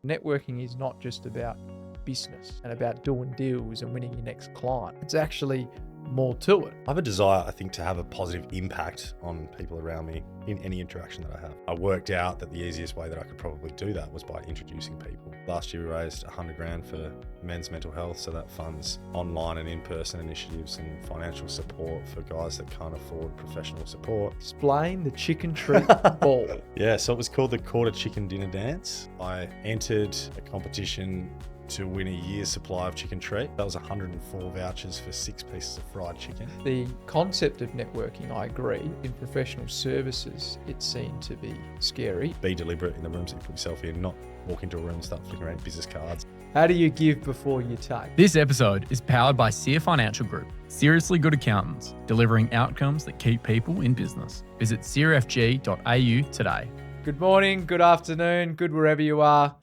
Networking is not just about business and about doing deals and winning your next client. It's actually more to it. I have a desire, I think, to have a positive impact on people around me in any interaction that I have. I worked out that the easiest way that I could probably do that was by introducing people. Last year we raised 100 grand for men's mental health, so that funds online and in-person initiatives and financial support for guys that can't afford professional support. Explain the chicken treat ball. Yeah, so it was called the Quarter Chicken Dinner Dance. I entered a competition to win a year's supply of chicken treat. That was 104 vouchers for 6 pieces of fried chicken. The concept of networking, I agree. In professional services, it seemed to be scary. Be deliberate in the rooms that you put yourself in, not walk into a room and start flicking around business cards. How do you give before you take? This episode is powered by Sear Financial Group. Seriously good accountants, delivering outcomes that keep people in business. Visit searfg.au today. Good morning, good afternoon, good wherever you are.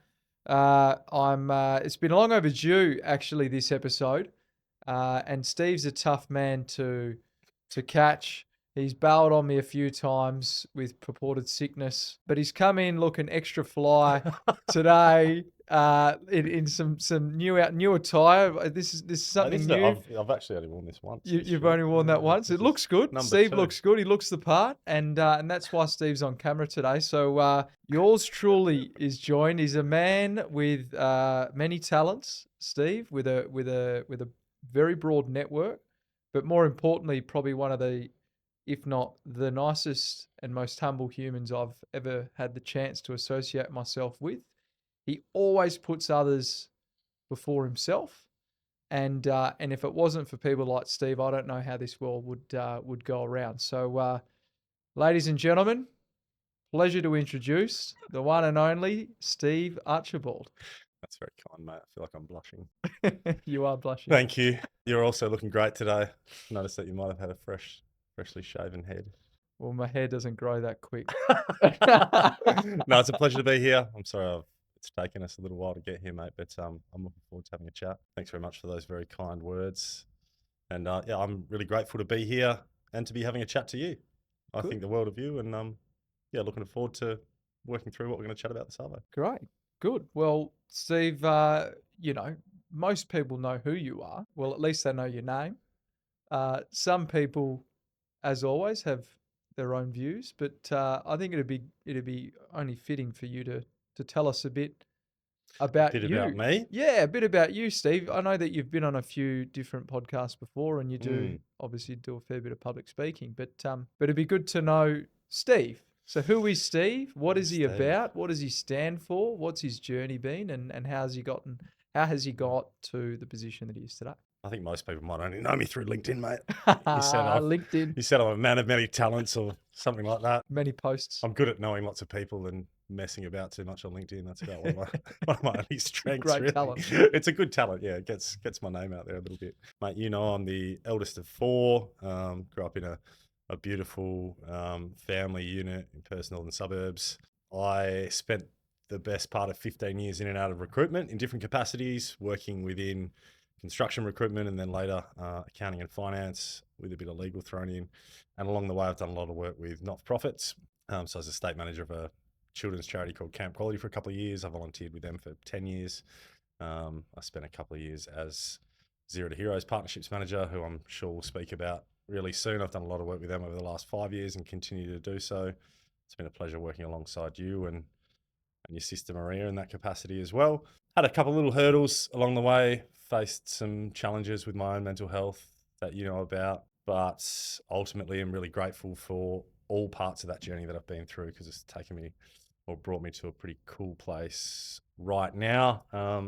It's been long overdue, actually, this episode. And Steve's a tough man to catch. He's bailed on me a few times with purported sickness, but he's come in looking extra fly today. In some new attire. This is something new. I've actually only worn this once. You've only worn that once. It looks good. Steve looks good. He looks the part, and that's why Steve's on camera today. So yours truly is joined. He's a man with many talents, Steve, with a very broad network, but more importantly, probably one of the, if not the nicest and most humble humans I've ever had the chance to associate myself with. He always puts others before himself, and if it wasn't for people like Steve, I don't know how this world would go around. So, ladies and gentlemen, pleasure to introduce the one and only Steve Archibald. That's very kind, mate. I feel like I'm blushing. You are blushing. Thank you. You're also looking great today. Noticed that you might have had a freshly shaven head. Well, my hair doesn't grow that quick. No, it's a pleasure to be here. I'm sorry it's taken us a little while to get here, mate, but I'm looking forward to having a chat. Thanks very much for those very kind words. And I'm really grateful to be here and to be having a chat to you. I think the world of you, and looking forward to working through what we're going to chat about this hour. Great. Good. Well, Steve, most people know who you are. Well, at least they know your name. Some people, as always, have their own views, but I think it'd be only fitting for you to tell us a bit about you. About me? Yeah, a bit about you, Steve. I know that you've been on a few different podcasts before, and you do obviously do a fair bit of public speaking, but it'd be good to know Steve. So who is Steve? What is he about? What does he stand for? What's his journey been, and how has he got to the position that he is today? I think most people might only know me through LinkedIn, mate. LinkedIn. You said I'm a man of many talents or something like that. Many posts. I'm good at knowing lots of people and messing about too much on LinkedIn. That's about one of my only strengths. Great really. talent. It's a good talent, yeah. It gets my name out there a little bit. Mate, you know I'm the eldest of 4. Grew up in a beautiful family unit in Perth northern suburbs. I spent the best part of 15 years in and out of recruitment in different capacities, working within construction recruitment and then later accounting and finance with a bit of legal thrown in. And along the way, I've done a lot of work with not-for-profits. So I was a state manager of a children's charity called Camp Quality for a couple of years. I volunteered with them for 10 years. I spent a couple of years as Zero to Heroes Partnerships Manager, who I'm sure we'll speak about really soon. I've done a lot of work with them over the last 5 years and continue to do so. It's been a pleasure working alongside you and your sister Maria in that capacity as well. Had a couple of little hurdles along the way, faced some challenges with my own mental health that you know about, but ultimately I'm really grateful for all parts of that journey that I've been through, because it's taken me or brought me to a pretty cool place right now.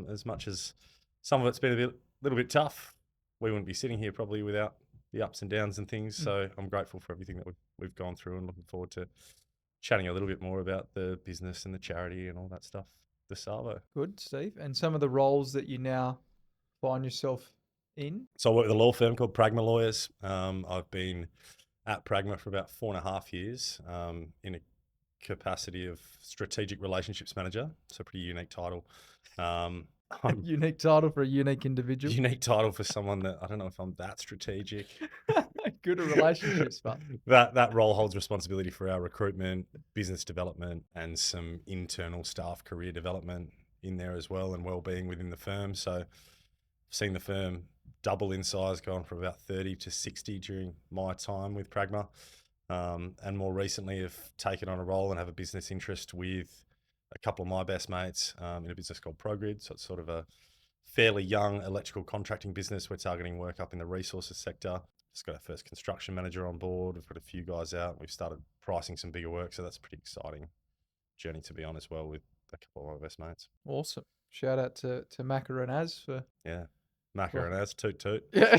As much as some of it's been a little bit tough, we wouldn't be sitting here probably without the ups and downs and things. So I'm grateful for everything that we've gone through, and looking forward to chatting a little bit more about the business and the charity and all that stuff this Savo. Good, Steve. And some of the roles that you now find yourself in? So I work with a law firm called Pragma Lawyers. I've been at Pragma for about 4.5 years in a capacity of strategic relationships manager. So a pretty unique title. Unique title for a unique individual. Unique title for someone that I don't know if I'm that strategic. Good at relationships, but that role holds responsibility for our recruitment, business development, and some internal staff career development in there as well, and well-being within the firm. So I've seen the firm double in size, gone from about 30 to 60 during my time with Pragma. And more recently have taken on a role and have a business interest with a couple of my best mates in a business called ProGrid. So it's sort of a fairly young electrical contracting business. We're targeting work up in the resources sector. Just got our first construction manager on board. We've got a few guys out. We've started pricing some bigger work. So that's a pretty exciting journey to be on as well with a couple of my best mates. Awesome. Shout out to Macca and Az for Macca and Az, toot toot. Yeah.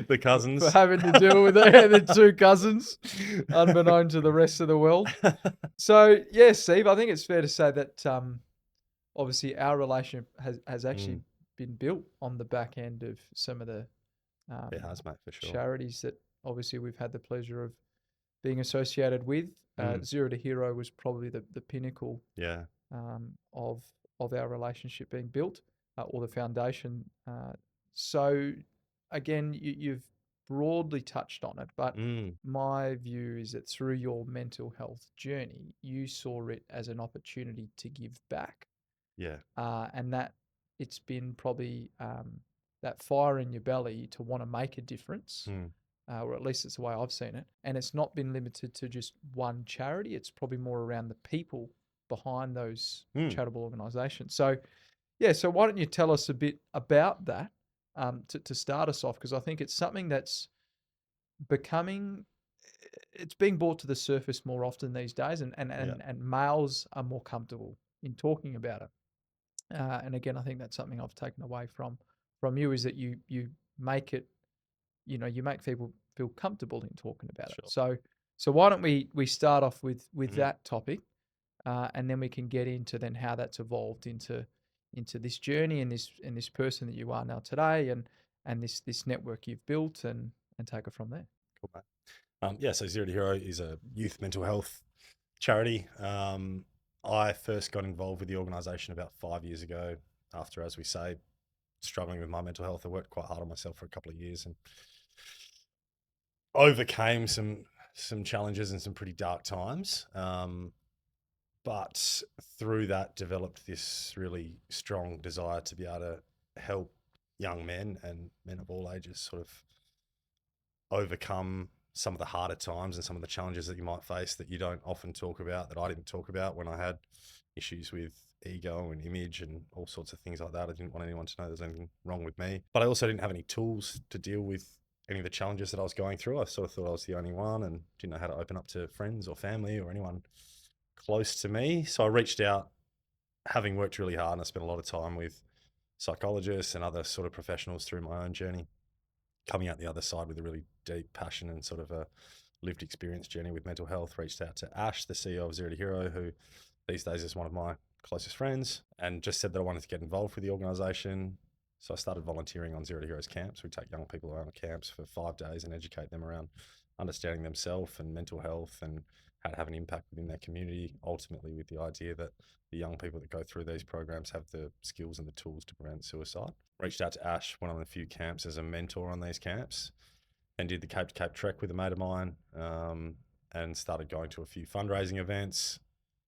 The cousins. For having to deal with the two cousins, unbeknown to the rest of the world. So, yeah, Steve, I think it's fair to say that obviously our relationship has actually been built on the back end of some of the It has, mate, for sure. charities that obviously we've had the pleasure of being associated with. Zero to Hero was probably the pinnacle of our relationship being built, or the foundation. So again, you've broadly touched on it, but my view is that through your mental health journey, you saw it as an opportunity to give back. Yeah. And that it's been probably that fire in your belly to want to make a difference. Or at least it's the way I've seen it. And it's not been limited to just one charity. It's probably more around the people behind those charitable organisations. So, so why don't you tell us a bit about that to start us off? Because I think it's something that's it's being brought to the surface more often these days, and males are more comfortable in talking about it. And again, I think that's something I've taken away from you, is that you make it, you make people feel comfortable in talking about it. So why don't we start off with that topic, and then we can get into then how that's evolved into this journey and this person that you are now today, and this network you've built, and take it from there. Cool, mate. So Zero to Hero is a youth mental health charity. I first got involved with the organisation about 5 years ago after, as we say, struggling with my mental health. I worked quite hard on myself for a couple of years and overcame some challenges and some pretty dark times. But through that developed this really strong desire to be able to help young men and men of all ages sort of overcome some of the harder times and some of the challenges that you might face that you don't often talk about, that I didn't talk about when I had issues with ego and image and all sorts of things like that. I didn't want anyone to know there's anything wrong with me, but I also didn't have any tools to deal with any of the challenges that I was going through. I sort of thought I was the only one and didn't know how to open up to friends or family or anyone close to me. So I reached out, having worked really hard, and I spent a lot of time with psychologists and other sort of professionals through my own journey, coming out the other side with a really deep passion and sort of a lived experience journey with mental health. Reached out to Ash, the CEO of Zero to Hero, who these days is one of my closest friends, and just said that I wanted to get involved with the organisation. So I started volunteering on Zero to Hero's camps. We take young people around the camps for 5 days and educate them around understanding themselves and mental health and how to have an impact within their community, ultimately with the idea that the young people that go through these programs have the skills and the tools to prevent suicide. Reached out to Ash, went on a few camps as a mentor on these camps, and did the Cape to Cape trek with a mate of mine, and started going to a few fundraising events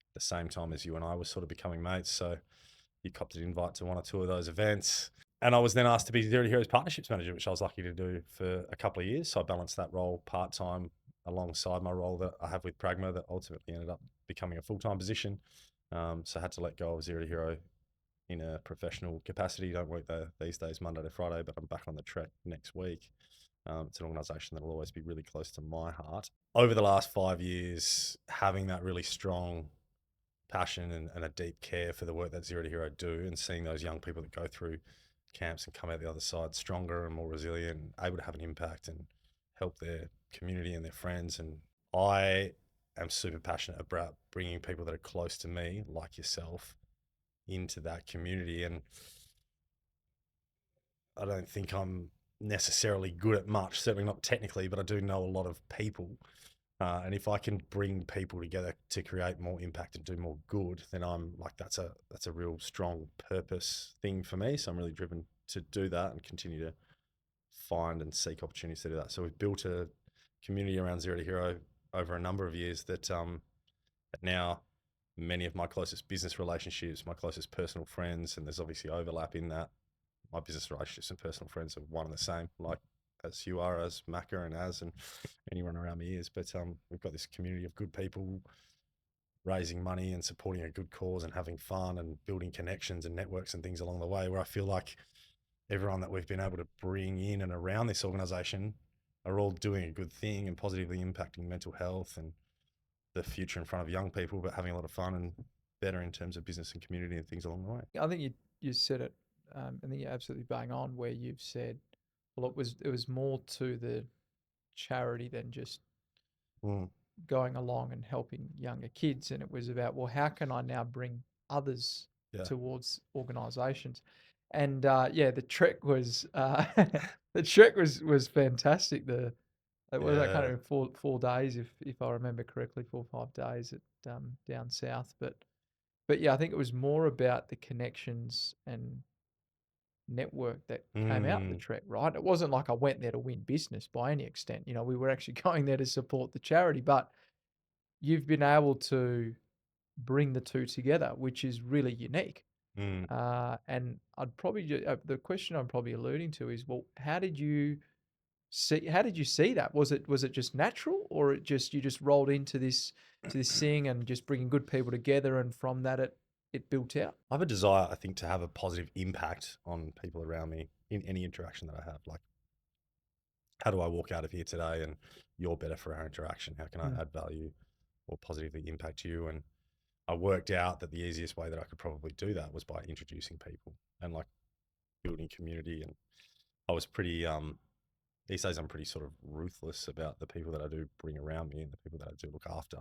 at the same time as you and I were sort of becoming mates. So you copped an invite to 1 or 2 of those events. And I was then asked to be Zero to Hero's partnerships manager, which I was lucky to do for a couple of years. So I balanced that role part-time alongside my role that I have with Pragma, that ultimately ended up becoming a full-time position. So I had to let go of Zero to Hero in a professional capacity. Don't work there these days, Monday to Friday, but I'm back on the trek next week. It's an organisation that will always be really close to my heart. Over the last 5 years, having that really strong passion and a deep care for the work that Zero to Hero do, and seeing those young people that go through camps and come out the other side stronger and more resilient, able to have an impact and help their community and their friends. And I am super passionate about bringing people that are close to me, like yourself, into that community. And I don't think I'm necessarily good at much, certainly not technically, but I do know a lot of people. And if I can bring people together to create more impact and do more good, then I'm like, that's a real strong purpose thing for me. So I'm really driven to do that and continue to find and seek opportunities to do that. So we've built a community around Zero to Hero over a number of years that now many of my closest business relationships, my closest personal friends, and there's obviously overlap in that. My business relationships and personal friends are one and the same, like as you are, as Macca and anyone around me is. But we've got this community of good people raising money and supporting a good cause and having fun and building connections and networks and things along the way, where I feel like everyone that we've been able to bring in and around this organization are all doing a good thing and positively impacting mental health and the future in front of young people, but having a lot of fun and better in terms of business and community and things along the way. I think you said it. I think you're absolutely bang on where you've said, well, it was more to the charity than just going along and helping younger kids, and it was about, well, how can I now bring others towards organisations? And the trek was was fantastic. It was that kind of 4 days, if I remember correctly, 4 or 5 days at down south. But yeah, I think it was more about the connections and network that came out of the trek, right? It wasn't like I went there to win business by any extent. You know, we were actually going there to support the charity, but you've been able to bring the two together, which is really unique. And I'd probably the question I'm probably alluding to is, well, how did you see that? Was it just natural, or you just rolled into this thing and just bringing good people together, and from that it built out? I have a desire, I think, to have a positive impact on people around me in any interaction that I have. Like, how do I walk out of here today and you're better for our interaction? How can I add value or positively impact you? And I worked out that the easiest way that I could probably do that was by introducing people and like building community. And I was pretty, these days I'm pretty sort of ruthless about the people that I do bring around me and the people that I do look after.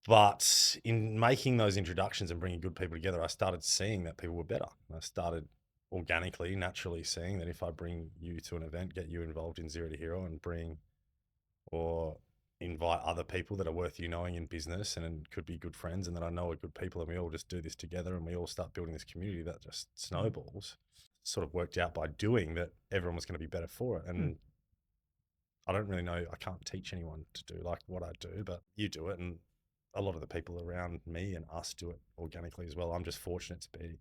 But in making those introductions and bringing good people together, I started seeing that people were better. I started organically, naturally seeing that if I bring you to an event, get you involved in Zero to Hero, and bring or invite other people that are worth you knowing in business and could be good friends and that I know are good people, and we all just do this together and we all start building this community that just snowballs. Sort of worked out by doing that everyone was going to be better for it. And I don't really know, I can't teach anyone to do like what I do, but you do it, and a lot of the people around me and us do it organically as well. I'm just fortunate to be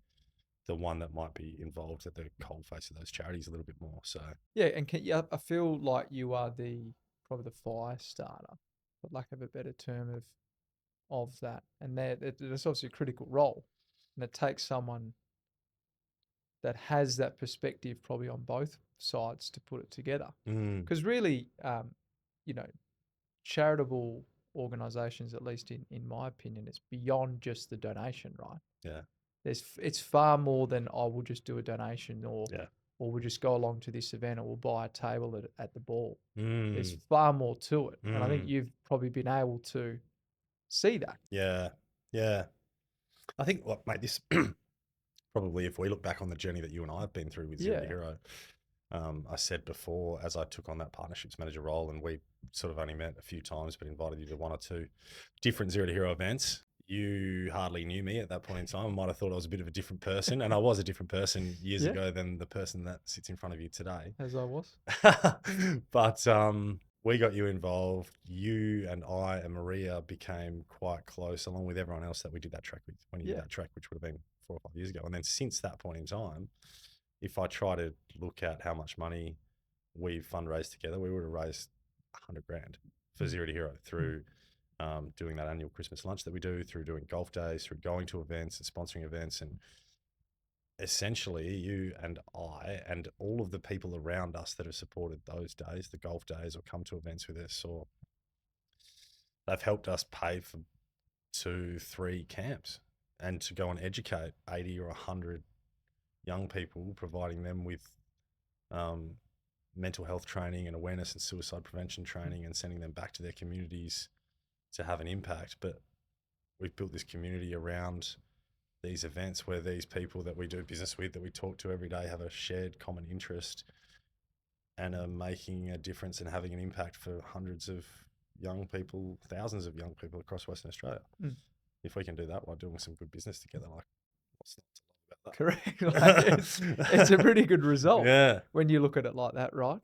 the one that might be involved at the coalface of those charities a little bit more. So yeah, and I feel like you are probably the fire starter, for lack of a better term, of that. And that's obviously a critical role, and it takes someone that has that perspective probably on both sides to put it together. Because really, charitable organizations, at least in my opinion, it's beyond just the donation, right? Yeah. It's far more than, oh, we'll just do a donation, or we'll just go along to this event, or we'll buy a table at the ball. There's far more to it. And I think you've probably been able to see that. Yeah. Yeah. I think, look, mate, this probably, if we look back on the journey that you and I have been through with Zero to Hero, I said before, as I took on that partnerships manager role, and we sort of only met a few times, but invited you to 1 or 2 different Zero to Hero events. You hardly knew me at that point in time. I might have thought I was a bit of a different person, and I was a different person years ago than the person that sits in front of you today. As I was. But we got you involved. You and I and Maria became quite close, along with everyone else that we did that track with when you did that track, which would have been 4 or 5 years ago. And then since that point in time, if I try to look at how much money we've fundraised together, we would have raised $100,000 for Zero to Hero through doing that annual Christmas lunch that we do, through doing golf days, through going to events and sponsoring events. And essentially you and I and all of the people around us that have supported those days, the golf days, or come to events with us, or they've helped us pay for 2-3 camps and to go and educate 80 or 100 young people, providing them with mental health training and awareness and suicide prevention training, and sending them back to their communities to have an impact. But we've built this community around these events where these people that we do business with, that we talk to every day, have a shared common interest and are making a difference and having an impact for hundreds of young people, thousands of young people across Western Australia. If we can do that while doing some good business together, like, what's not to love about that? Correct. Like, it's a pretty good result when you look at it like that, right?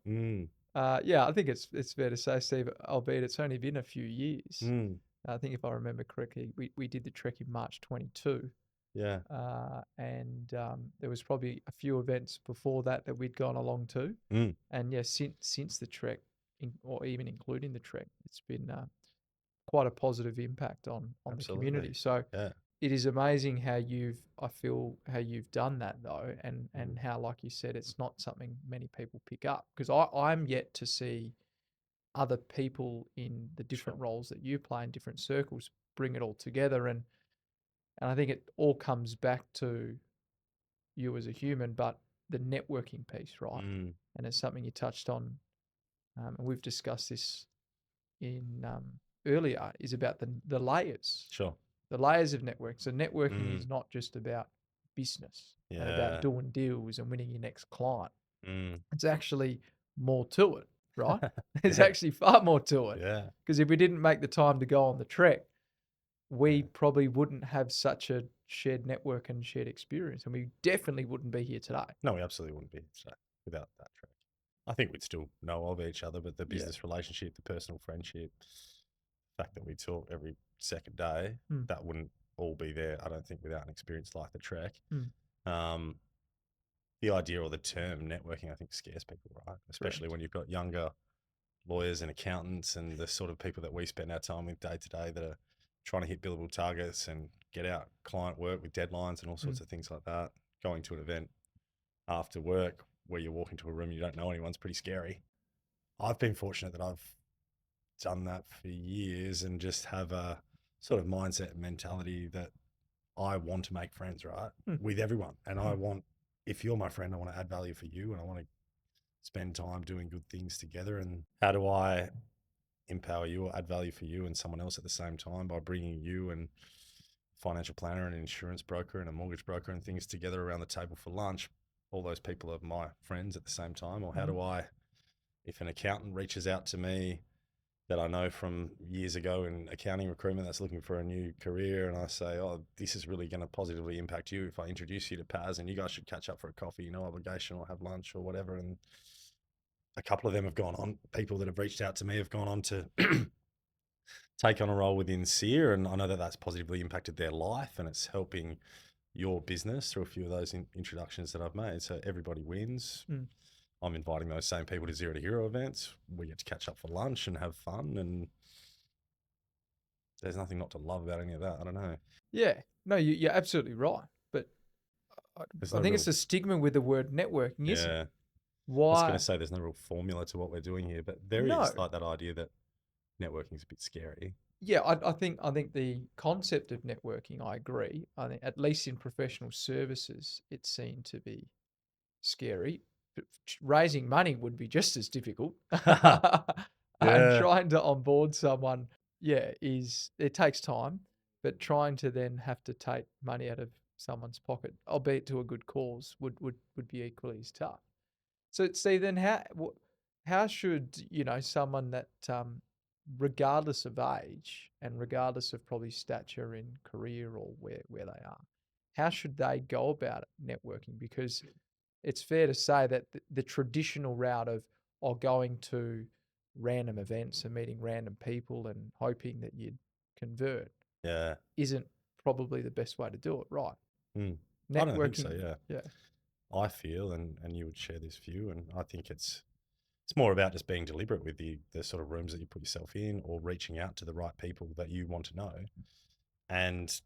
I think it's fair to say, Steve, albeit it's only been a few years, I think if I remember correctly, we did the trek in March 22. Yeah. And there was probably a few events before that we'd gone along to. Mm. And yeah, since the trek, or even including the trek, it's been quite a positive impact on the community. So Yeah. it is amazing how you've done that though, and how, like you said, it's not something many people pick up, because I'm yet to see other people in the different roles that you play in different circles bring it all together, and I think it all comes back to you as a human, but the networking piece, right? Mm. And it's something you touched on, and we've discussed this in earlier, is about the layers, Sure. the layers of network. So networking Mm. is not just about business and Yeah. about doing deals and winning your next client. Mm. It's actually more to it, right? There's Yeah. actually far more to it. Yeah. Because if we didn't make the time to go on the trek, we Yeah. probably wouldn't have such a shared network and shared experience, and we definitely wouldn't be here today. No, we absolutely wouldn't be today without that track. I think we'd still know of each other, but the business relationship, the personal friendship, the fact that we talk every second day, that wouldn't all be there, I don't think, without an experience like the trek. The idea or the term networking, I think, scares people, right? Especially when you've got younger lawyers and accountants and the sort of people that we spend our time with day to day that are trying to hit billable targets and get out client work with deadlines and all sorts of things like that. Going to an event after work where you walk into a room, you don't know anyone's pretty scary. I've been fortunate that I've done that for years and just have a sort of mindset and mentality that I want to make friends, right? With everyone. And I want, if you're my friend, I want to add value for you, and I want to spend time doing good things together. And how do I empower you or add value for you and someone else at the same time? By bringing you and financial planner and an insurance broker and a mortgage broker and things together around the table for lunch. All those people are my friends at the same time. Or how do I, if an accountant reaches out to me that I know from years ago in accounting recruitment that's looking for a new career, and I say, oh, this is really going to positively impact you if I introduce you to Paz and you guys should catch up for a coffee, no obligation, or have lunch or whatever. And a couple of them have gone on, people that have reached out to me have gone on to take on a role within SEER, and I know that that's positively impacted their life and it's helping your business through a few of those introductions that I've made. So everybody wins. I'm inviting those same people to Zero to Hero events. We get to catch up for lunch and have fun, and there's nothing not to love about any of that. I don't know. Yeah, no, you're absolutely right. But I think it's a stigma with the word networking, isn't it? Why? I was going to say there's no real formula to what we're doing here, but there is like that idea that networking is a bit scary. Yeah, I think the concept of networking, I agree. I think at least in professional services, it's seen to be scary. But raising money would be just as difficult. And trying to onboard someone, it takes time. But trying to then have to take money out of someone's pocket, albeit to a good cause, would be equally as tough. So, see, then how should someone that regardless of age and regardless of probably stature in career or where they are, how should they go about it, networking? Because it's fair to say that the traditional route of going to random events and meeting random people and hoping that you'd convert isn't probably the best way to do it, right? Networking, I don't think so, yeah. I feel, and you would share this view, and I think it's more about just being deliberate with the sort of rooms that you put yourself in, or reaching out to the right people that you want to know. And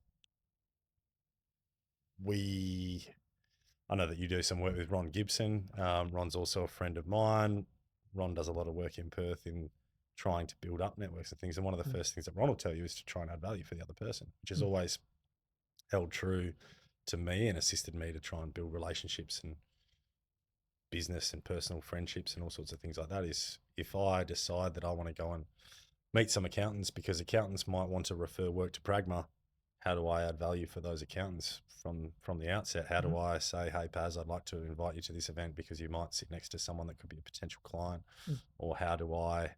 I know that you do some work with Ron Gibson. Ron's also a friend of mine. Ron does a lot of work in Perth in trying to build up networks and things. And one of the first things that Ron will tell you is to try and add value for the other person, which has always held true to me and assisted me to try and build relationships and business and personal friendships and all sorts of things like that. Is if I decide that I want to go and meet some accountants, because accountants might want to refer work to Pragma, how do I add value for those accountants from the outset? How do I say, hey, Paz, I'd like to invite you to this event because you might sit next to someone that could be a potential client? Or how do I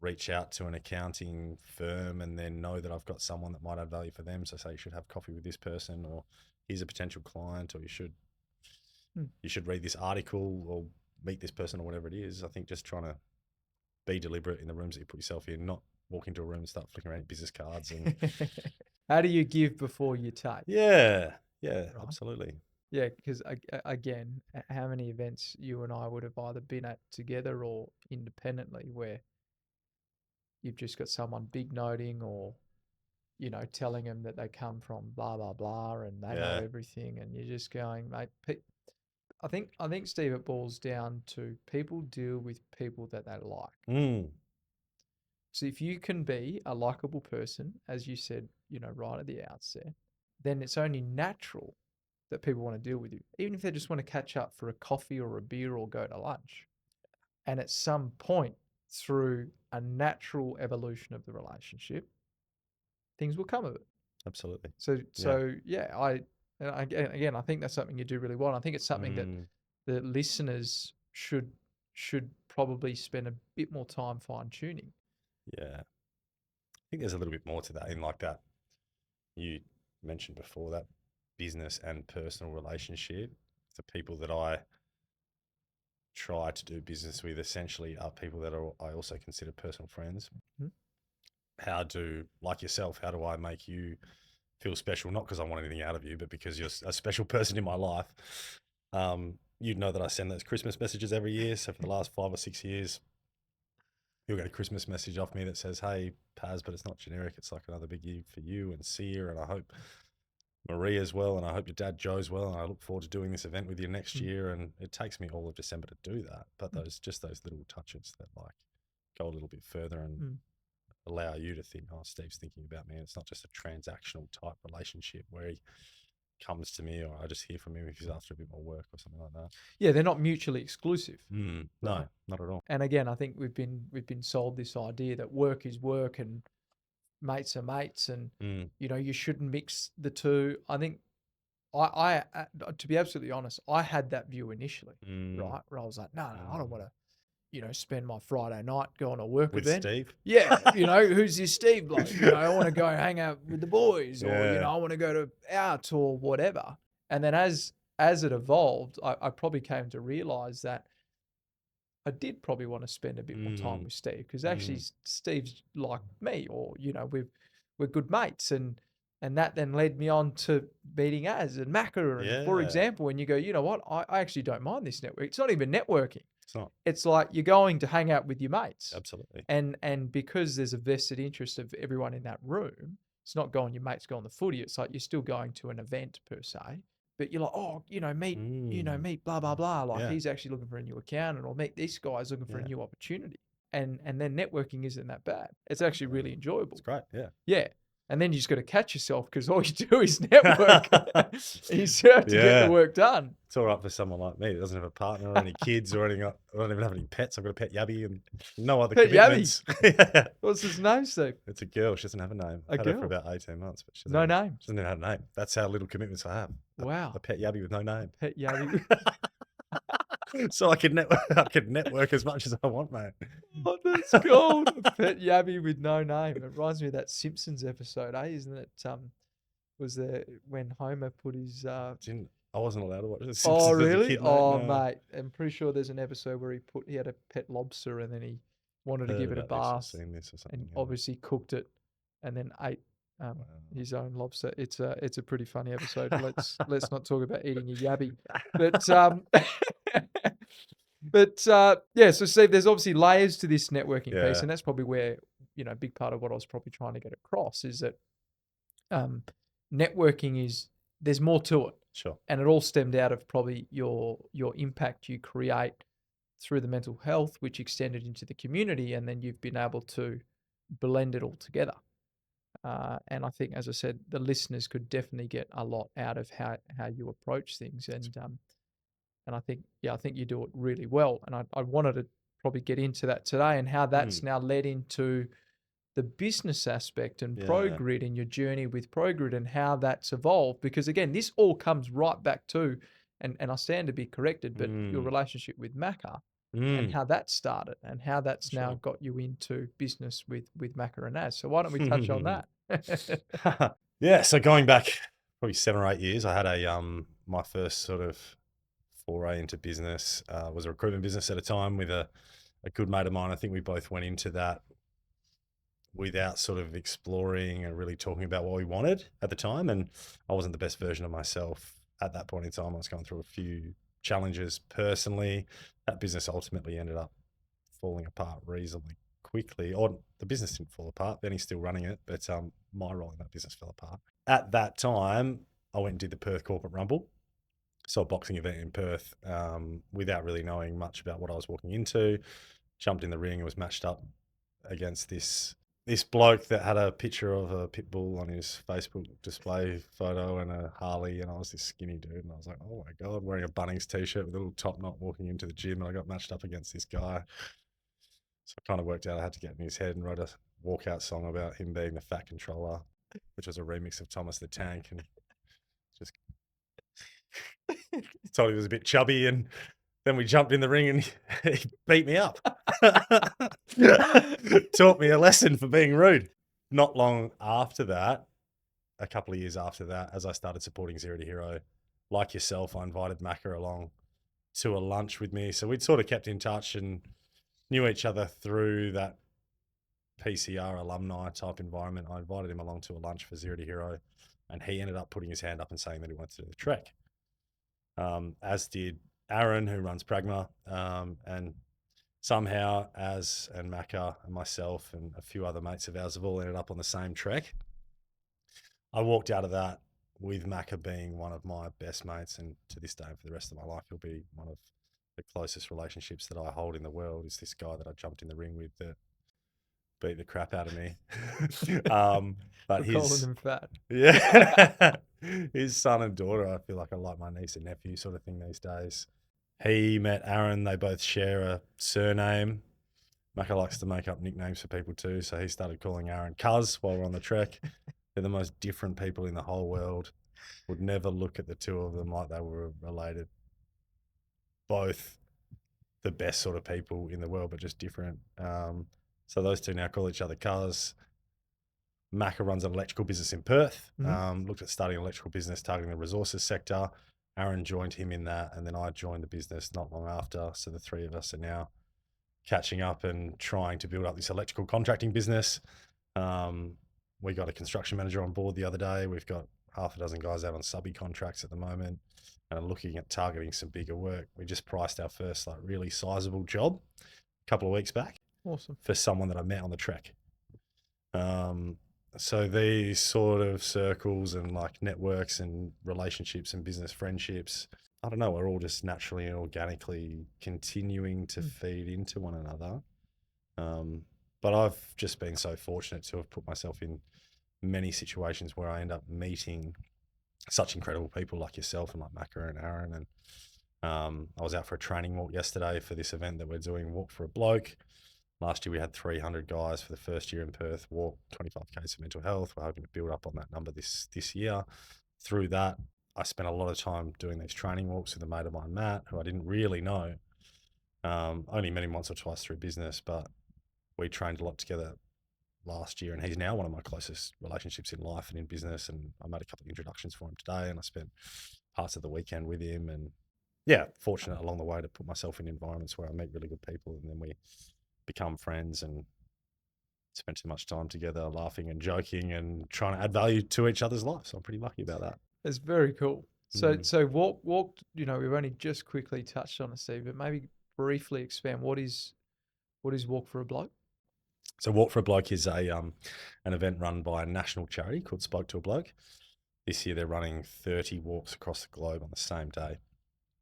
reach out to an accounting firm and then know that I've got someone that might add value for them? So say you should have coffee with this person, or here's a potential client, or you should read this article or meet this person, or whatever it is. I think just trying to be deliberate in the rooms that you put yourself in, not walk into a room and start flicking around business cards and How do you give before you take? yeah, Right. absolutely. Yeah, because again, how many events you and I would have either been at together or independently where you've just got someone big noting or, you know, telling them that they come from blah, blah, blah, and they know Yeah. everything. And you're just going, mate, I think, Steve, it boils down to people deal with people that they like. Mm. So if you can be a likable person, as you said, you know, right at the outset, then it's only natural that people want to deal with you, even if they just want to catch up for a coffee or a beer or go to lunch. And at some point through a natural evolution of the relationship, things will come of it. Absolutely. So again, I think that's something you do really well. And I think it's something that the listeners should probably spend a bit more time fine tuning. Yeah. I think there's a little bit more to that in like that you mentioned before, that business and personal relationship. The people that I try to do business with essentially are people that I also consider personal friends. Mm-hmm. Like yourself, how do I make you feel special? Not because I want anything out of you, but because you're a special person in my life. You'd know that I send those Christmas messages every year. So for the last 5 or 6 years, you'll get a Christmas message off me that says, "Hey, Paz," but it's not generic. It's like another big year for you and Sia, and I hope Marie as well, and I hope your dad Joe's well, and I look forward to doing this event with you next year. And it takes me all of December to do that, but those little touches that like go a little bit further and allow you to think, oh, Steve's thinking about me, and it's not just a transactional type relationship where he comes to me or I just hear from him if he's after a bit more work or something like that. Yeah, they're not mutually exclusive. No, Right. not at all. And again, I think we've been sold this idea that work is work and mates are mates, and you know, you shouldn't mix the two. I think I to be absolutely honest, I had that view initially, right? Where I was like, no, I don't want to, you know, spend my Friday night going to a work with event. Steve. Yeah, you know, who's this Steve bloke? You know, I want to go hang out with the boys, or you know, I want to go to out or whatever. And then as it evolved, I probably came to realize that I did probably want to spend a bit more time with Steve, because actually Steve's like me, or you know, we're good mates, and that then led me on to meeting Az and Macca. And for example, when you go, you know what, I actually don't mind this network. It's not even networking. It's not. It's like you're going to hang out with your mates. Absolutely. And because there's a vested interest of everyone in that room, it's not going your mates go on the footy. It's like you're still going to an event per se. But you're like, oh, you know, meet blah, blah, blah. Like he's actually looking for a new accountant, or meet this guy's looking for a new opportunity. And then networking isn't that bad. It's actually really enjoyable. It's great. Yeah. Yeah. And then you just got to catch yourself, because all you do is network. And you still have to get the work done. It's all right for someone like me that doesn't have a partner or any kids or anything. I don't even have any pets. I've got a pet Yabby and no other commitments. What's his name, Steve? It's a girl. She doesn't have a name. I've had her for about 18 months. But she no name. She doesn't even have a name. That's how little commitments I have. Wow. A pet Yabby with no name. Pet Yabby. So I could network as much as I want, mate. What that's called? A pet Yabby with no name. It reminds me of that Simpsons episode, isn't it? Was there when Homer put his I wasn't allowed to watch the Simpsons. Oh as a really? kid, mate. Oh No. mate, I'm pretty sure there's an episode where he had a pet lobster, and then he wanted to give it a bath, and obviously cooked it, and then ate his own lobster. It's a pretty funny episode. Let's not talk about eating a Yabby, but yeah. So Steve, there's obviously layers to this networking piece, and that's probably where, you know, a big part of what I was probably trying to get across is that networking there's more to it. Sure. And it all stemmed out of probably your impact you create through the mental health, which extended into the community, and then you've been able to blend it all together. And I think, as I said, the listeners could definitely get a lot out of how you approach things, and I think you do it really well. And I wanted to probably get into that today, and how that's now led into the business aspect and ProGrid, and your journey with ProGrid, and how that's evolved. Because again, this all comes right back to, and I stand to be corrected, but your relationship with Macca, and how that started, and how that's now got you into business with Macca and Az. So why don't we touch on that? Yeah. So going back probably 7 or 8 years, I had my first sort of foray into business was a recruitment business at a time with a good mate of mine. I think we both went into that without sort of exploring and really talking about what we wanted at the time. And I wasn't the best version of myself at that point in time. I was going through a few challenges personally. That business ultimately ended up falling apart reasonably quickly. Or the business didn't fall apart. Benny's still running it, but my role in that business fell apart. At that time, I went and did the Perth Corporate Rumble. So a boxing event in Perth, without really knowing much about what I was walking into. Jumped in the ring and was matched up against this bloke that had a picture of a pit bull on his Facebook display photo and a Harley, and I was this skinny dude, and I was like, oh my God, wearing a Bunnings t-shirt with a little top knot, walking into the gym, and I got matched up against this guy. So I kind of worked out I had to get in his head and wrote a walkout song about him being the fat controller, which was a remix of Thomas the Tank, and just told he was a bit chubby, and then we jumped in the ring and he beat me up. Taught me a lesson for being rude. Not long after that, a couple of years after that, as I started supporting Zero to Hero, like yourself, I invited Macca along to a lunch with me. So we'd sort of kept in touch and knew each other through that PCR alumni type environment. I invited him along to a lunch for Zero to Hero, and he ended up putting his hand up and saying that he wanted to do the trek. As did Aaron, who runs Pragma, and somehow and Macca and myself and a few other mates of ours have all ended up on the same trek. I walked out of that with Macca being one of my best mates, and to this day and for the rest of my life, he'll be one of the closest relationships that I hold in the world. Is this guy that I jumped in the ring with that beat the crap out of me. But calling him fat. Yeah, his son and daughter, I feel like I like my niece and nephew sort of thing these days. He met Aaron. They both share a surname. Macca likes to make up nicknames for people too, so he started calling Aaron Cuz while we're on the trek. They're the most different people in the whole world. Would never look at the two of them like they were related. Both the best sort of people in the world, but just different. So those two now call each other Cuz. Macca runs an electrical business in Perth. Looked at starting an electrical business targeting the resources sector. Aaron joined him in that, and then I joined the business not long after. So the three of us are now catching up and trying to build up this electrical contracting business. We got a construction manager on board the other day. We've got half a dozen guys out on subby contracts at the moment and are looking at targeting some bigger work. We just priced our first really sizable job a couple of weeks back. Awesome. For someone that I met on the trek. So these sort of circles and networks and relationships and business friendships, I don't know, we're all just naturally and organically continuing to feed into one another. But I've just been so fortunate to have put myself in many situations where I end up meeting such incredible people like yourself and like Macca and Aaron. And I was out for a training walk yesterday for this event that we're doing, Walk for a Bloke. Last year we had 300 guys for the first year in Perth walk 25K for mental health. We're hoping to build up on that number this year. Through that, I spent a lot of time doing these training walks with a mate of mine, Matt, who I didn't really know. Only met him once or twice through business, but we trained a lot together last year, and he's now one of my closest relationships in life and in business. And I made a couple of introductions for him today, and I spent parts of the weekend with him. And yeah, fortunate along the way to put myself in environments where I meet really good people, and then we become friends and spend too much time together laughing and joking and trying to add value to each other's lives. So I'm pretty lucky about that. It's very cool. So walk, we've only just quickly touched on it, Steve, but maybe briefly expand what is Walk for a Bloke? So Walk for a Bloke is an event run by a national charity called Spoke to a Bloke. This year they're running 30 walks across the globe on the same day.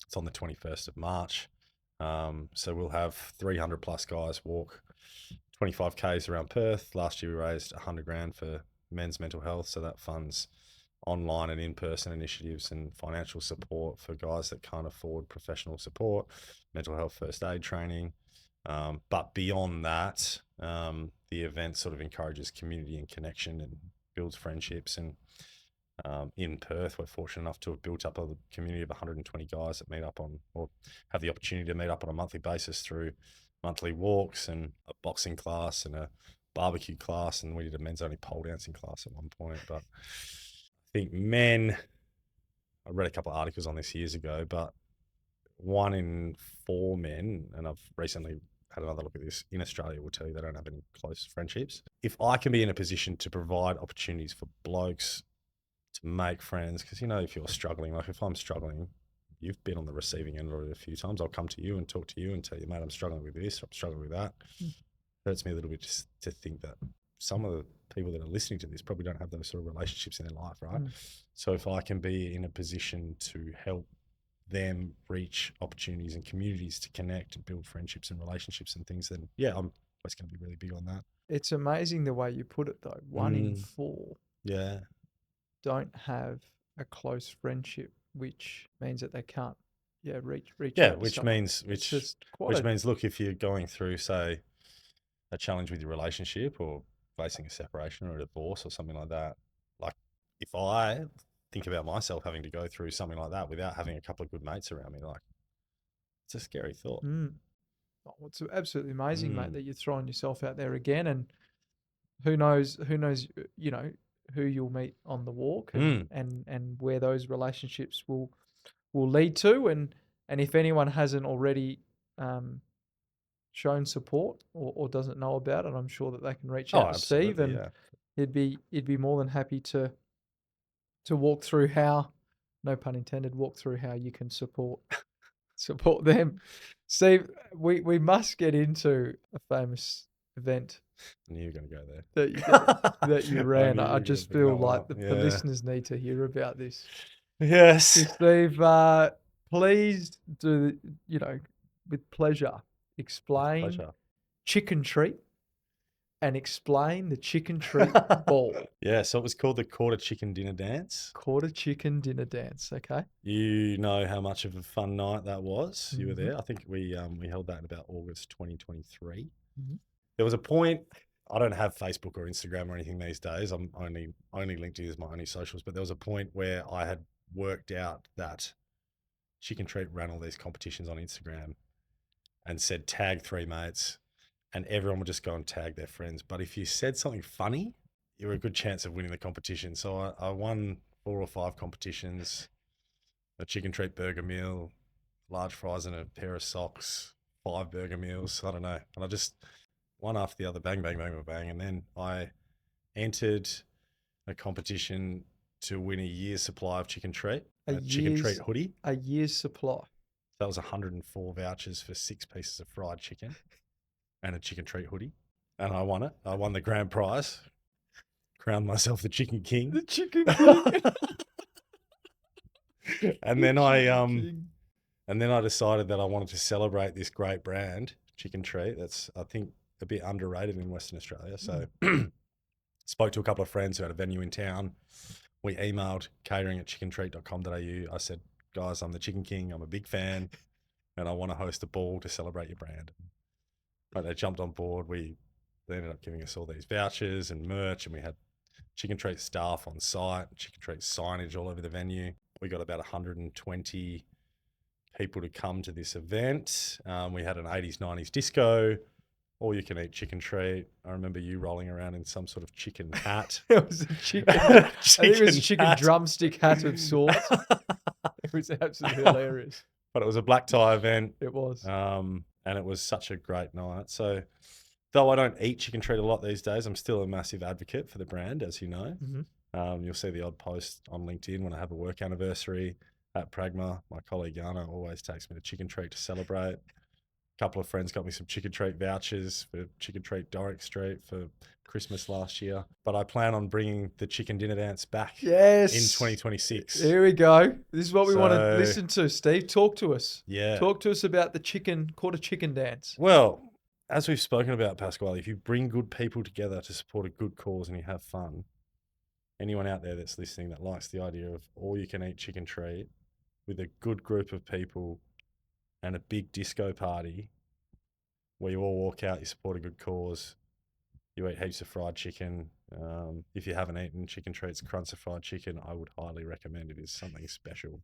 It's on the 21st of March. So we'll have 300 plus guys walk 25Ks around Perth. Last year we raised 100 grand for men's mental health. So that funds online and in-person initiatives and financial support for guys that can't afford professional support, mental health first aid training. But beyond that, the event sort of encourages community and connection and builds friendships. And in Perth, we're fortunate enough to have built up a community of 120 guys that meet up on, or have the opportunity to meet up on a monthly basis through monthly walks and a boxing class and a barbecue class. And we did a men's only pole dancing class at one point. But I think I read a couple of articles on this years ago, but 1 in 4 men, and I've recently had another look at this, in Australia will tell you they don't have any close friendships. If I can be in a position to provide opportunities for blokes to make friends, because, you know, if you're struggling, like if I'm struggling, you've been on the receiving end of it a few times. I'll come to you and talk to you and tell you, mate, I'm struggling with this, I'm struggling with that. Hurts me a little bit just to think that some of the people that are listening to this probably don't have those sort of relationships in their life, right? So if I can be in a position to help them reach opportunities and communities to connect and build friendships and relationships and things, then yeah, I'm always going to be really big on that. It's amazing the way you put it though. 1 in 4 don't have a close friendship, which means that they can't reach out to someone. which means look, if you're going through, say, a challenge with your relationship or facing a separation or a divorce or something like that, like if I think about myself having to go through something like that without having a couple of good mates around me, like, it's a scary thought. Oh, it's absolutely amazing, mate, that you're throwing yourself out there again, and who knows, you know, who you'll meet on the walk and where those relationships will lead to, and if anyone hasn't already shown support or doesn't know about it, I'm sure that they can reach out to Steve, and he'd be more than happy to walk through how, no pun intended, walk through how you can support them. Steve, we must get into a famous event. I knew you were going to go there. That you ran. I just feel like the listeners need to hear about this. Yes. Steve, please do, you know, with pleasure, explain chicken treat and explain the chicken treat ball. Yeah, so it was called the Quarter Chicken Dinner Dance. Quarter Chicken Dinner Dance, okay. You know how much of a fun night that was. You were there. I think we held that in about August 2023. There was a point, I don't have Facebook or Instagram or anything these days. I'm only LinkedIn is my only socials, but there was a point where I had worked out that Chicken Treat ran all these competitions on Instagram and said tag 3 mates, and everyone would just go and tag their friends. But if you said something funny, you were a good chance of winning the competition. So I won 4 or 5 competitions, a Chicken Treat burger meal, large fries and a pair of socks, 5 burger meals, I don't know. And I just, one after the other, bang, bang, bang, bang, bang. And then I entered a competition to win a year's supply of Chicken Treat, a Chicken Treat hoodie. A year's supply. That was 104 vouchers for 6 pieces of fried chicken and a Chicken Treat hoodie. And I won it. I won the grand prize. Crowned myself the Chicken King. The Chicken King. And then I decided that I wanted to celebrate this great brand, Chicken Treat. That's, I think, a bit underrated in Western Australia. So spoke to a couple of friends who had a venue in town. We emailed catering@chickentreat.com.au. I said, guys, I'm the Chicken King. I'm a big fan and I want to host a ball to celebrate your brand. But they jumped on board. They ended up giving us all these vouchers and merch, and we had Chicken Treat staff on site, Chicken Treat signage all over the venue. We got about 120 people to come to this event. We had an 80s, 90s disco, all you can eat Chicken Treat. I remember you rolling around in some sort of chicken hat. It was a chicken. I think it was a chicken drumstick hat of sorts. It was absolutely hilarious. But it was a black tie event. It was. And it was such a great night. So though I don't eat Chicken Treat a lot these days, I'm still a massive advocate for the brand, as you know. You'll see the odd post on LinkedIn when I have a work anniversary at Pragma. My colleague Yana always takes me to Chicken Treat to celebrate. A couple of friends got me some Chicken Treat vouchers for Chicken Treat Doric Street for Christmas last year. But I plan on bringing the Chicken Dinner Dance back in 2026. Here we go. This is what we want to listen to, Steve. Talk to us. Yeah. Talk to us about the Quarter Chicken Dance. Well, as we've spoken about, Pasquale, if you bring good people together to support a good cause and you have fun, anyone out there that's listening that likes the idea of all you can eat Chicken Treat with a good group of people and a big disco party where you all walk out, you support a good cause, you eat heaps of fried chicken. If you haven't eaten Chicken Treat's crunch of fried chicken, I would highly recommend it. Is something special.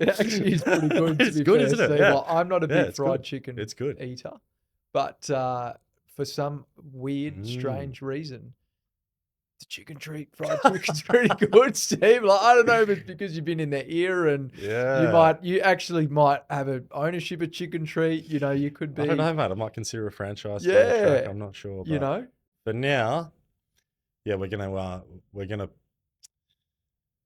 It actually is pretty good. It's good, isn't it? Yeah. Well, I'm not a big fried chicken eater, but for some weird, strange reason, the chicken treat, fried chicken's pretty good, Steve. Like, I don't know if it's because you've been in their ear and you actually might have an ownership of chicken treat. You know, you could be. I don't know, mate. I might consider a franchise. Yeah. Down the track. I'm not sure. You know. But now, yeah, we're gonna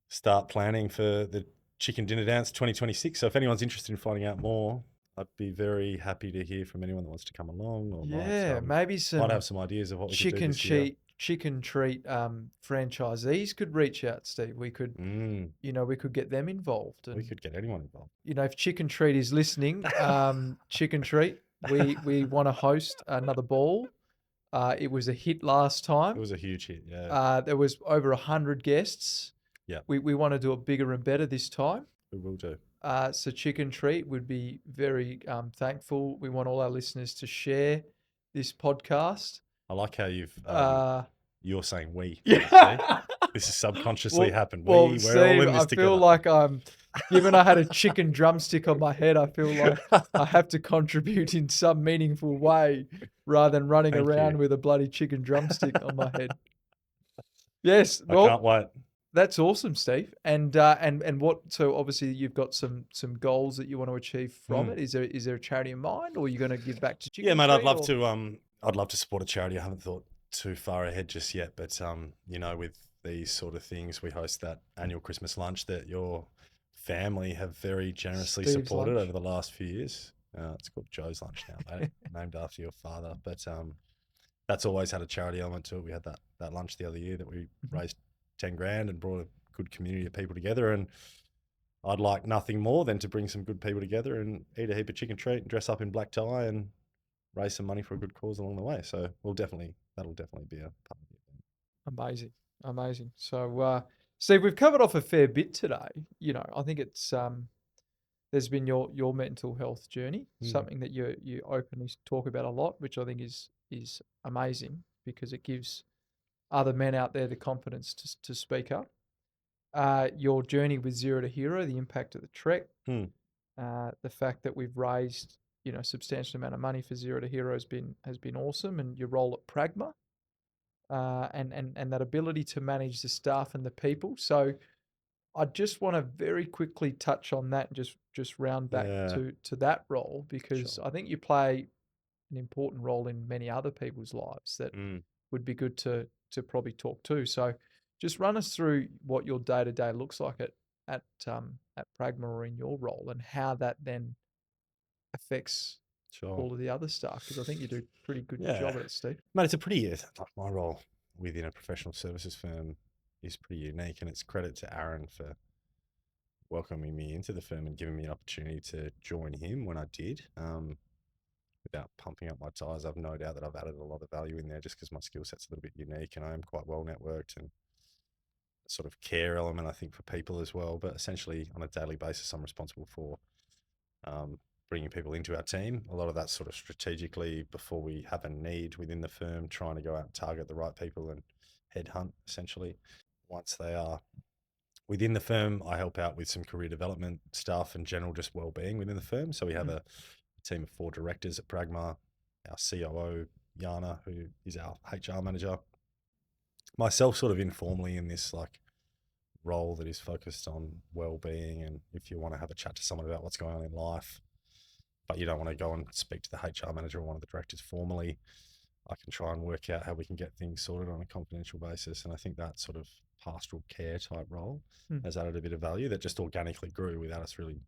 start planning for the Chicken Dinner Dance 2026. So if anyone's interested in finding out more, I'd be very happy to hear from anyone that wants to come along. Or maybe might have some ideas of what we could do this year. Chicken treat franchisees could reach out, Steve. We could, you know, we could get them involved. And, we could get anyone involved. You know, if Chicken Treat is listening, Chicken Treat, we want to host another ball. It was a hit last time. It was a huge hit, yeah. There was over 100 guests. Yeah. We want to do it bigger and better this time. We will do. So Chicken Treat would be very thankful. We want all our listeners to share this podcast. I like how you're saying we. Yeah. This has subconsciously happened. Well, We're all in this I together. feel like given I had a chicken drumstick on my head, I feel like I have to contribute in some meaningful way rather than running around with a bloody chicken drumstick on my head. Yes. Well, I can't wait. That's awesome, Steve. And what? So obviously you've got some goals that you want to achieve from it. Is there a charity in mind, or are you going to give back to Chicken? Yeah, mate. Treat, I'd love to support a charity. I haven't thought too far ahead just yet, but you know, with these sort of things, we host that annual Christmas lunch that your family have very generously Steve's supported lunch. over the last few years. It's called Joe's Lunch now, mate, named after your father. But that's always had a charity element to it. We had that lunch the other year that we raised 10 grand and brought a good community of people together. And I'd like nothing more than to bring some good people together and eat a heap of chicken treat and dress up in black tie and raise some money for a good cause along the way. So that'll definitely be a part of it. Amazing. So, Steve, we've covered off a fair bit today. You know, I think it's there's been your mental health journey, something that you openly talk about a lot, which I think is amazing because it gives other men out there the confidence to speak up. Your journey with Zero to Hero, the impact of the trek, the fact that we've raised a substantial amount of money for Zero to Hero has been awesome, and your role at Pragma, and that ability to manage the staff and the people. So I just want to very quickly touch on that and just round back to that role, because I think you play an important role in many other people's lives that would be good to probably talk to. So just run us through what your day-to-day looks like at Pragma or in your role, and how that then affects all of the other stuff, because I think you do a pretty good job at it, Steve. Mate, it's a pretty, like my role within a professional services firm is pretty unique, and it's credit to Aaron for welcoming me into the firm and giving me an opportunity to join him when I did. Without pumping up my tires, I've no doubt that I've added a lot of value in there just because my skill set's a little bit unique and I am quite well networked, and sort of care element, I think, for people as well. But essentially on a daily basis, I'm responsible for bringing people into our team. A lot of that sort of strategically before we have a need within the firm, trying to go out and target the right people and headhunt essentially. Once they are within the firm, I help out with some career development stuff and general just well-being within the firm. So we have a team of 4 directors at Pragma, our COO, Yana, who is our HR manager, myself sort of informally in this like role that is focused on well-being. And if you want to have a chat to someone about what's going on in life, but you don't want to go and speak to the HR manager or one of the directors formally, I can try and work out how we can get things sorted on a confidential basis. And I think that sort of pastoral care type role has added a bit of value that just organically grew without us really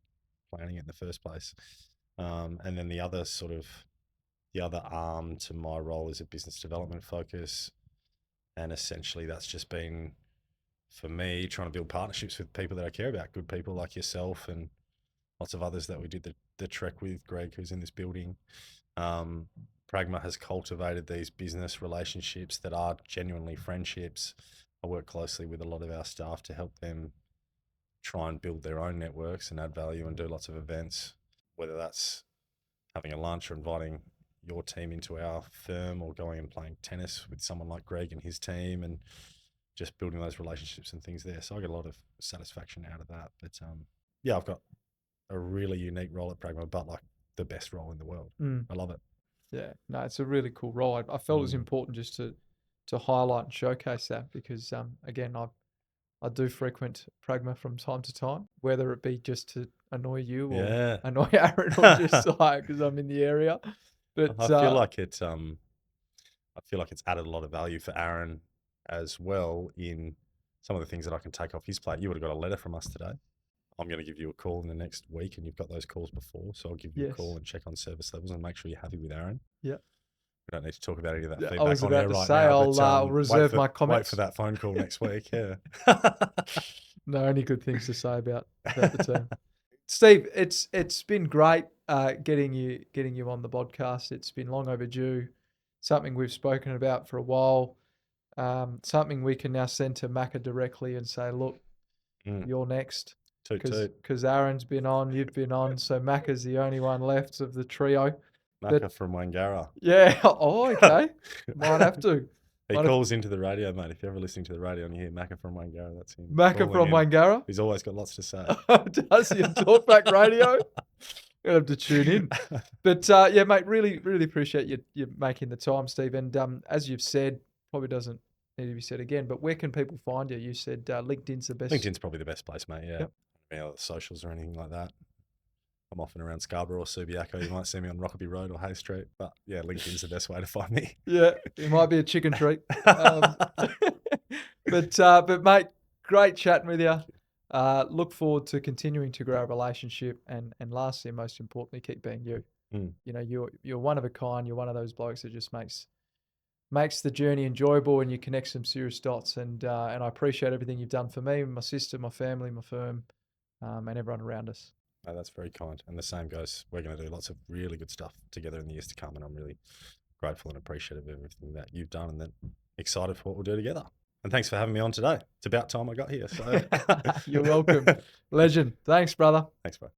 planning it in the first place. And then the other arm to my role is a business development focus. And essentially that's just been, for me, trying to build partnerships with people that I care about, good people like yourself and lots of others that we did the trek with, Greg, who's in this building. Pragma has cultivated these business relationships that are genuinely friendships. I work closely with a lot of our staff to help them try and build their own networks and add value and do lots of events, whether that's having a lunch or inviting your team into our firm or going and playing tennis with someone like Greg and his team and just building those relationships and things there. So I get a lot of satisfaction out of that. But I've got a really unique role at Pragma, but like the best role in the world. I love it. Yeah, no, it's a really cool role. I felt it was important just to to highlight and showcase that because again, I do frequent Pragma from time to time, whether it be just to annoy you or annoy Aaron or just because I'm in the area. But I feel like it's added a lot of value for Aaron as well in some of the things that I can take off his plate. You would have got a letter from us today. I'm going to give you a call in the next week, and you've got those calls before, so I'll give you a call and check on service levels and make sure you're happy with Aaron. Yeah. We don't need to talk about any of that feedback I was on about air to right say, now. I'll reserve my comments. Wait for that phone call next week. Yeah. No, only good things to say about the team. Steve, it's been great getting you on the podcast. It's been long overdue. Something we've spoken about for a while. Something we can now send to Macca directly and say, look, you're next. Because Aaron's been on, you've been on, so Macca's the only one left of the trio. Macca from Wangara. Yeah. Oh, okay. Might have to. He calls into the radio, mate. If you're ever listening to the radio and you hear Macca from Wangara, that's him. Macca from Wangara? He's always got lots to say. Does he on Talkback Radio? You'll have to tune in. But yeah, mate, really, really appreciate you making the time, Steve. And as you've said, probably doesn't need to be said again, but where can people find you? You said LinkedIn's the best. LinkedIn's probably the best place, mate. Yeah. Yep. Any other socials or anything like that. I'm often around Scarborough or Subiaco. You might see me on Rockaby Road or Hay Street. But yeah, LinkedIn's the best way to find me. Yeah, it might be a chicken treat. But mate, great chatting with you. Look forward to continuing to grow our relationship, and lastly, and most importantly, keep being you. You know, you're one of a kind. You're one of those blokes that just makes the journey enjoyable, and you connect some serious dots. And I appreciate everything you've done for me, my sister, my family, my firm, and everyone around us. Oh, that's very kind. And the same goes. We're going to do lots of really good stuff together in the years to come, and I'm really grateful and appreciative of everything that you've done, and then excited for what we'll do together. And thanks for having me on today. It's about time I got here. So you're welcome. Legend. Thanks, brother. Thanks, bro.